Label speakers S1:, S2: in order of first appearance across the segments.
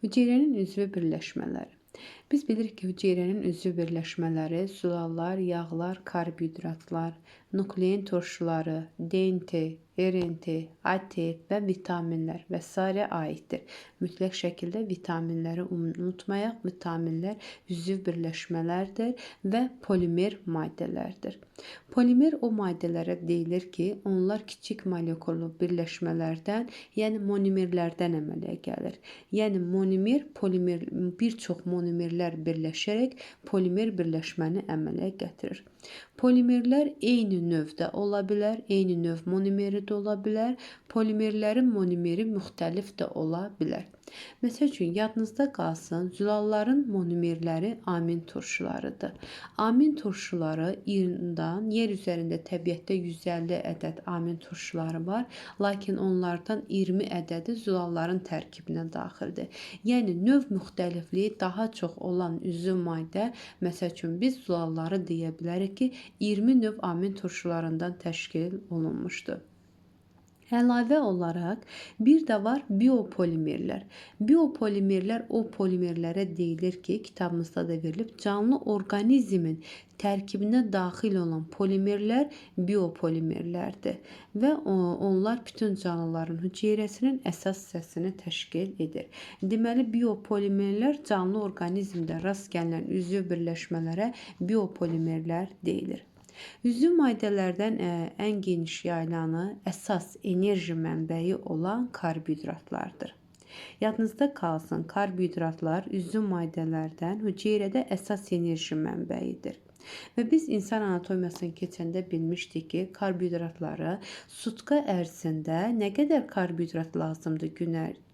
S1: Hüceyrənin üzvü birləşmələri. Biz bilirik ki, hüceyrənin üzvü birləşmələri sulallar, yağlar, karbohidratlar, nuklein turşuları, DNT, RNT, ATF və vitaminlər və s. aiddir. Mütləq şəkildə vitaminləri unutmayaq. Vitaminlər üzv birləşmələrdir və polimer maddələrdir. Polimer o maddələrə deyilir ki, onlar kiçik molekullu birləşmələrdən, yəni monomerlərdən əmələ gəlir. Yəni monomer, polimer, bir çox monomerlər birləşərək polimer birləşməni əmələ gətirir. Polimerlər eyni növdə ola bilər, eyni növ monomeri də ola bilər. Polimerlərin monomeri müxtəlif də ola bilər. Məsəl üçün, yadınızda qalsın, zülalların monomerləri amin turşularıdır. Amin turşuları İrandan, yer üzərində təbiətdə 150 ədəd amin turşuları var, lakin onlardan 20 ədədi zülalların tərkibinə daxildir. Yəni, növ müxtəlifliyi daha çox olan üzv maddə, məsəl üçün, biz zülalları deyə bilərik ki, 20 növ amin turşularından təşkil olunmuşdur. Əlavə olaraq bir də var biopolimerlər. Biopolimerlər o polimerlərə deyilir ki, kitabımızda da verilib, canlı orqanizmin tərkibinə daxil olan polimerlər biopolimerlərdir və onlar bütün canlıların hüceyrəsinin əsas hissəsini təşkil edir. Deməli, biopolimerlər canlı orqanizmdə rast gəlinən üzv birləşmələrə biopolimerlər deyilir. Üzv maddələrdən ən geniş yayılanı əsas enerji mənbəyi olan karbohidratlardır. Yadınızda qalsın, karbohidratlar üzv maddələrdən hüceyrədə əsas enerji mənbəyidir. Və biz insan anatomiyasını keçəndə bilmişdik ki, karbohidratları sutka ərzində nə qədər karbohidrat lazımdır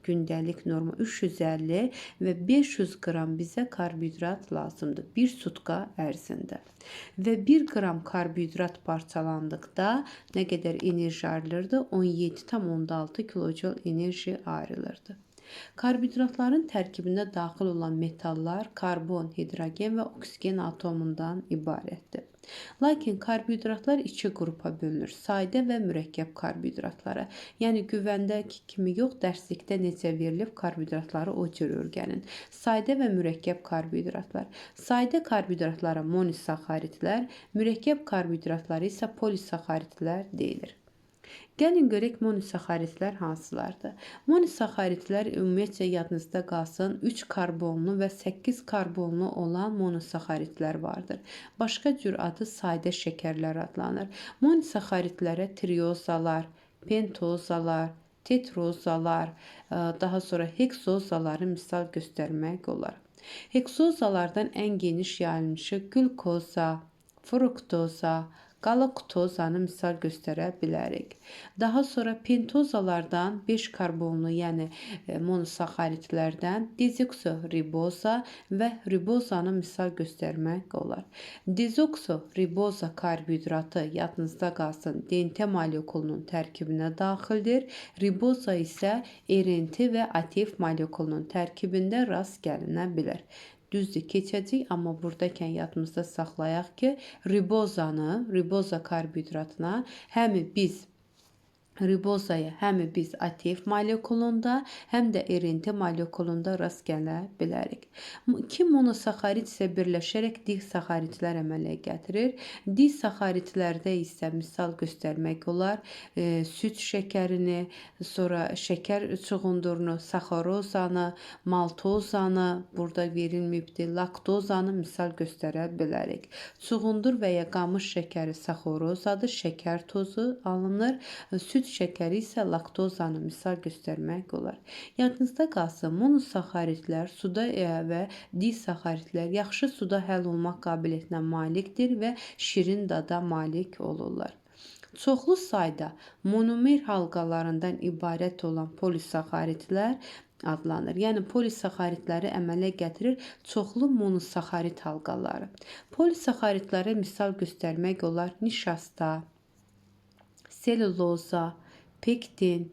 S1: gündəlik norma 350 və 500 qram bizə karbohidrat lazımdır bir sutka ərzində. Və 1 qram karbohidrat parçalandıqda nə qədər enerji ayrılırdı? 17,6 kilojul enerji ayrılırdı. Karbohidratların tərkibində daxil olan metallar karbon, hidrogen və oksigen atomundan ibarətdir. Lakin karbohidratlar iki qrupa bölünür. Sadə və mürəkkəb karbohidratlara. Yəni güvəndəki kimi yox, dərslikdə necə verilib karbohidratları o cür öyrənin. Sadə və mürəkkəb karbohidratlar. Sadə karbohidratlara monosaxaridlər, mürəkkəb karbohidratları isə polisaxaridlər deyilir. Gəlin görək monosaxaridlər hansılardır? Monosaxaridlər ümumiyyətcə yadınızda qalsın 3 karbonlu və 8 karbonlu olan monosaxaridlər vardır. Başqa cür adı sadə şəkərlər adlanır. Monosaxaridlərə triozalar, pentozalar, tetrozalar, daha sonra heksozaları misal göstərmək olar. Heksozalardan ən geniş yayılmışı qlukoza, fruktoza, galaktozanı misal göstərə bilərik. Daha sonra pentozalardan 5 karbonlu, yəni monosaxaridlərdən dezoksiriboza və ribozanı misal göstərmək olar. Dezoksiriboza karbohidratı yadınızda qalsın DNT molekulunun tərkibinə daxildir. Riboza isə RNT və ATF molekulunun tərkibində rast gəlinə bilər. Düzdür, keçəcək, amma buradakən yadımızda saxlayaq ki, riboza karbohidratına həm biz ATF molekulunda, həm də RNT molekulunda rast gələ bilərik. İki monosaxarid isə birləşərək disaxaridlər əmələ gətirir. Disaxaridlərdə isə misal göstərmək olar süd şəkərini, sonra şəkər çuğundurunu, saxarozanı, maltozanı, burada verilməyibdir, laktozanı misal göstərə bilərik. Çuğundur və ya qamış şəkəri saxarozadır, şəkər tozu alınır. Süd şəkəri isə laktozanı misal göstərmək olar. Yadınızda qalsın, monosaxaridlər suda və disaxaridlər yaxşı suda həll olmaq qabiliyyətinə malikdir və şirin dada malik olurlar. Çoxlu sayda monomer halqalarından ibarət olan polisaxaridlər adlanır. Yəni polisaxaridləri əmələ gətirir çoxlu monosaxarid halqaları. Polisaxaridlərə misal göstərmək olar nişasta, selüloza, pektin,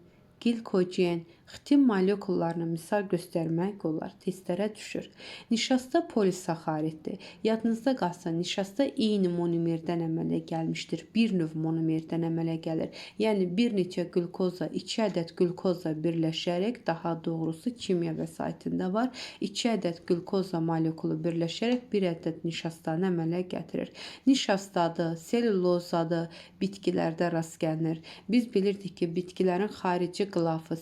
S1: glikogen, Xitin molekullarına misal göstərmək olar. Testlərə düşür. Nişasta polisaxariddir. Yadınızda qalsın, nişasta eyni monomerdən əmələ gəlmişdir. Bir növ monomerdən əmələ gəlir. Yəni bir neçə qlükoza, 2 ədəd qlükoza birləşərək, daha doğrusu kimya vəsaitində var, 2 ədəd qlükoza molekulu birləşərək bir ədəd nişastanı əmələ gətirir. Nişastadır, selülozadır, bitkilərdə rast gəlinir. Biz bilirdik ki, bitkilərin xarici qılafı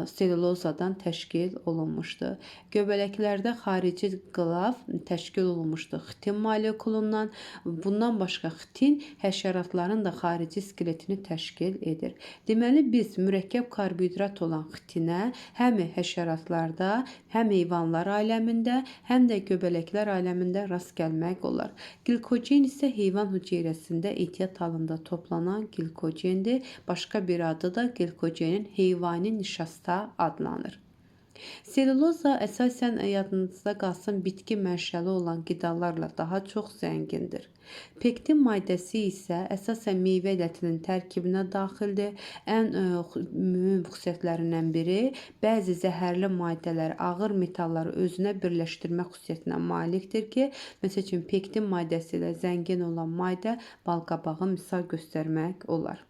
S1: selülozadan təşkil olunmuşdur. Göbələklərdə xarici qılaf təşkil olunmuşdur xitin molekulundan. Bundan başqa xitin həşəratların da xarici skeletini təşkil edir. Deməli, biz mürəkkəb karbohidrat olan xitinə həm həşəratlarda, həm heyvanlar aləmində, həm də göbələklər aləmində rast gəlmək olar. Glikogen isə heyvan hüceyrəsində ehtiyat halında toplanan glikogendir. Başqa bir adı da glikogenin heyvani nişasta adlanır. Selüloza əsasən yadınızda qalsın bitki mənşəli olan qidalarla daha çox zəngindir. Pektin maddəsi isə əsasən meyvə ətinin tərkibinə daxildir. Ən mühüm xüsusiyyətlərindən biri bəzi zəhərli maddələri, ağır metalları özünə birləşdirmə xüsusiyyətinə malikdir ki, məsəl üçün pektin maddəsi ilə zəngin olan maddə balqabağı misal göstərmək olar.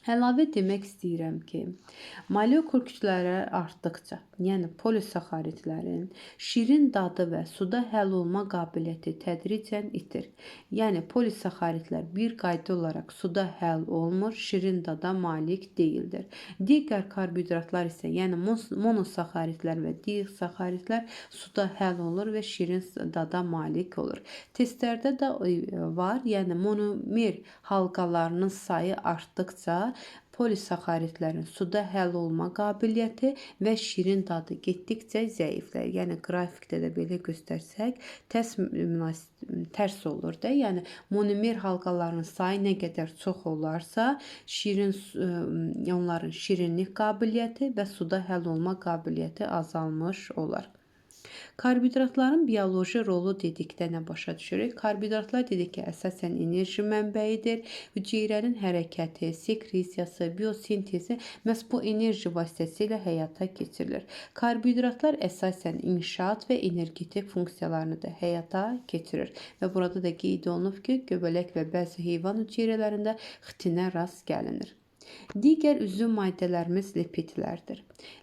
S1: Əlavə demək istəyirəm ki, molekul kütlələri artdıqca, yəni polisaxaridlərin şirin dadı və suda həll olma qabiliyyəti tədricən itir. Yəni polisaxaridlər bir qayda olaraq suda həll olmur, şirin dada malik deyildir. Digər karbohidratlar isə, yəni monosaxaridlər və disaxaridlər suda həll olur və şirin dada malik olur. Testlərdə də var, yəni monomer halqalarının sayı artdıqca polisaxaridlərin suda həll olma qabiliyyəti və şirin dadı getdikcə zəifləyir. Yəni qrafikdə də belə göstərsək, tərs olur da. Yəni monomer halqaların sayı nə qədər çox olarsa, onların şirinlik qabiliyyəti və suda həll olma qabiliyyəti azalmış olar. Karbohidratların bioloji rolu dedikdə nə başa düşürük? Karbohidratlar dedik ki, əsasən enerji mənbəyidir. Hüceyrənin hərəkəti, sekresiyası, biosintezi məhz bu enerji vasitəsilə həyata keçirilir. Karbohidratlar əsasən inşaat və energetik funksiyalarını da həyata keçirir. Və burada da qeyd olunub ki, göbələk və bəzi heyvan hüceyrələrində xitinə rast gəlinir. Digər üzvü maddələrimiz lipidlərdir.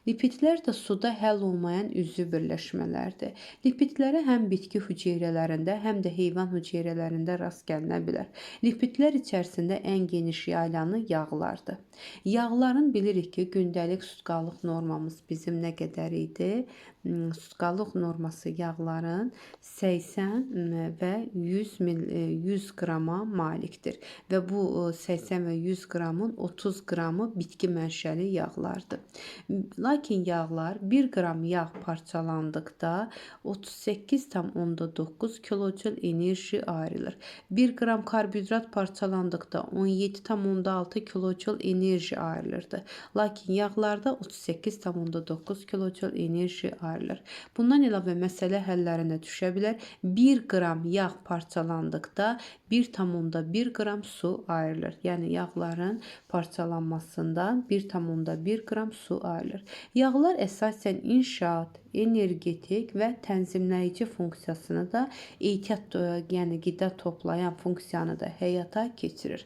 S1: Lipidlər də suda həll olmayan üzvü birləşmələrdir. Lipidlərə həm bitki hüceyrələrində, həm də heyvan hüceyrələrində rast gəlinə bilər. Lipidlər içərisində ən geniş yayılanı yağlardır. Yağların bilirik ki, gündəlik sutkalıq normamız bizim nə qədər idi? Sutkalıq norması yağların 80 və 100 qrama malikdir. Və bu 80 və 100 qramın 30 qramı bitki mənşəli yağlardır. Lakin yağlar 1 qram yağ parçalandıqda 38,9 kilojul enerji ayrılır. 1 qram karbohidrat parçalandıqda 17,6 kilojul enerji ayrılırdı. Lakin yağlarda 38,9 kilojul enerji ayrılır. Bundan əlavə məsələ həllərinə düşə bilər. 1 qram yağ parçalandıqda 1,1 qram su ayrılır. Yəni yağların parçalanmasından 1,1 qram su ayrılır. Yağlar əsasən inşaat, energetik və tənzimləyici funksiyasını da yəni qida toplayan funksiyanı da həyata keçirir.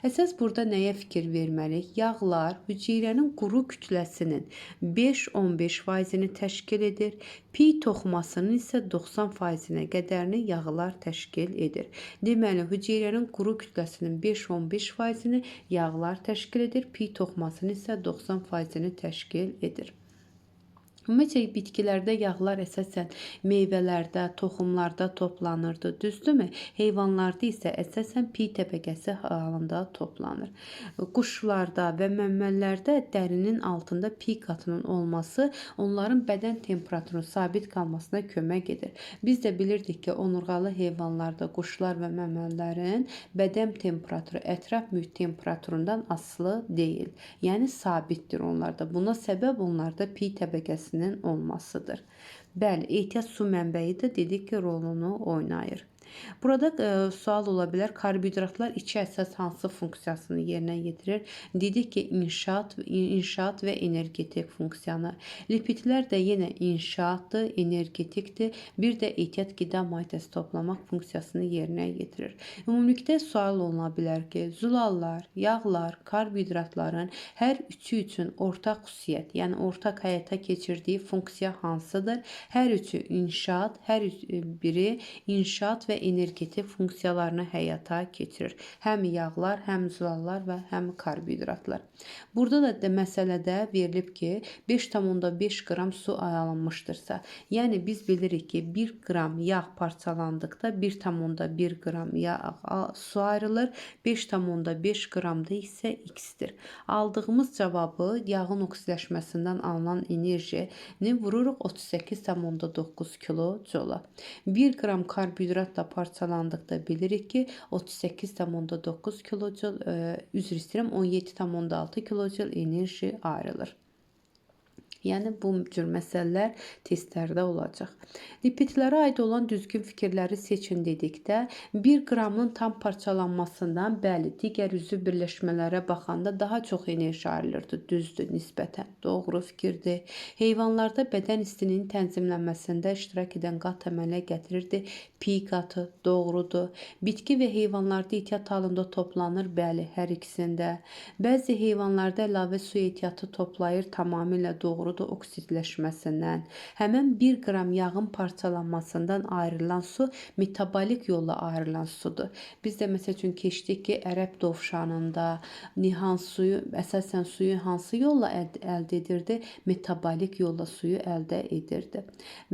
S1: Əsas burada nəyə fikir verməliyik? Yağlar hüceyrənin quru kütləsinin 5-15%-ni təşkil edir. Pi toxumasının isə 90%-nə qədərini yağlar təşkil edir. Deməli, hüceyrənin quru kütləsinin 5-15%-ni yağlar təşkil edir. Pi toxumasının isə 90%-ni təşkil edir. Ümumiyyətlə, bitkilərdə yağlar əsasən meyvələrdə, toxumlarda toplanırdı, düzdürmü? Heyvanlarda isə əsasən pi təbəqəsi halında toplanır. Quşlarda və məmməlilərdə dərinin altında pi qatının olması onların bədən temperaturunun sabit qalmasına kömək edir. Biz də bilirdik ki, onurğalı heyvanlarda, quşlar və məmməlilərin bədən temperaturu ətraf mühit temperaturundan asılı deyil. Yəni sabitdir onlarda. Buna səbəb onlarda pi təbəqəsi olmasıdır. Bəli, ehtiyat su mənbəyi də dedik ki, rolunu oynayır. Burada sual ola bilər, karbohidratlar iki əsas hansı funksiyasını yerinə yetirir? Dedik ki, inşaat və energetik funksiyanı. Lipidlər də yenə inşaatdır, energetikdir, bir də ehtiyat qida maddəsi toplamaq funksiyasını yerinə yetirir. Ümumilikdə sual oluna bilər ki, zulallar, yağlar, karbohidratların hər üçü üçün ortaq xüsusiyyət, yəni ortaq həyata keçirdiyi funksiya hansıdır? Hər üçü inşaat, hər biri inşaat və energetik funksiyalarını həyata keçirir. Həm yağlar, həm zulallar və həm karbohidratlar. Burada da məsələdə verilib ki, 5,5 qram su alınmışdırsa, yəni biz bilirik ki, 1 qram yağ parçalandıqda 1,1 qram su ayrılır, 5,5 qramda isə x-dir. Aldığımız cavabı yağın oksidləşməsindən alınan enerjini vururuq 38,9 kJ-a. 1 qram karbohidratla parçalandıqda bilirik ki, 38,9 kJ, üzr istəyirəm, 17,6 kJ enerji ayrılır. Yəni bu cür məsələlər testlərdə olacaq. Lipidlərə aid olan düzgün fikirləri seçin dedikdə 1 qramın tam parçalanmasından bəli, digər üzvü birləşmələrə baxanda daha çox enerji ayrılırdı. Düzdür, nisbətən. Doğru fikirdir. Heyvanlarda bədən istinin tənzimlənməsində iştirak edən qat əmələ gətirirdi. Pi qatı doğrudur. Bitki və heyvanlarda ehtiyat halında toplanır. Bəli, hər ikisində. Bəzi heyvanlarda əlavə su ehtiyatı toplayır. Tamamilə doğrudur. Oksidləşməsindən. Həmin 1 qram yağın parçalanmasından ayrılan su metabolik yolla ayrılan sudur. Biz də məsəl üçün keçdik ki, ərəb dovşanında nihan suyu, əsasən suyu hansı yolla əldə edirdi? Metabolik yolla suyu əldə edirdi.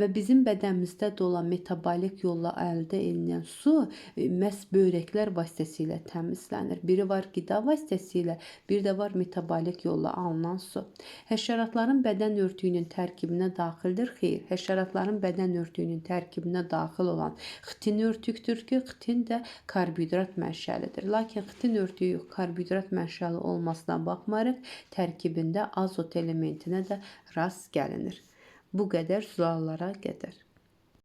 S1: Və bizim bədənimizdə də olan metabolik yolla əldə edilən su məhz böyrəklər vasitəsilə təmizlənir. Biri var qida vasitəsilə, bir də var metabolik yolla alınan su. Həşəratların bədən örtüyünün tərkibinə daxildir? Xeyr, həşəratların bədən örtüyünün tərkibinə daxil olan xitin örtükdür ki, xitin də karbohidrat mənşəlidir. Lakin xitin örtüyü karbohidrat mənşəli olmasına baxmayaraq, tərkibində azot elementinə də rast gəlinir. Bu qədər suallara qədər.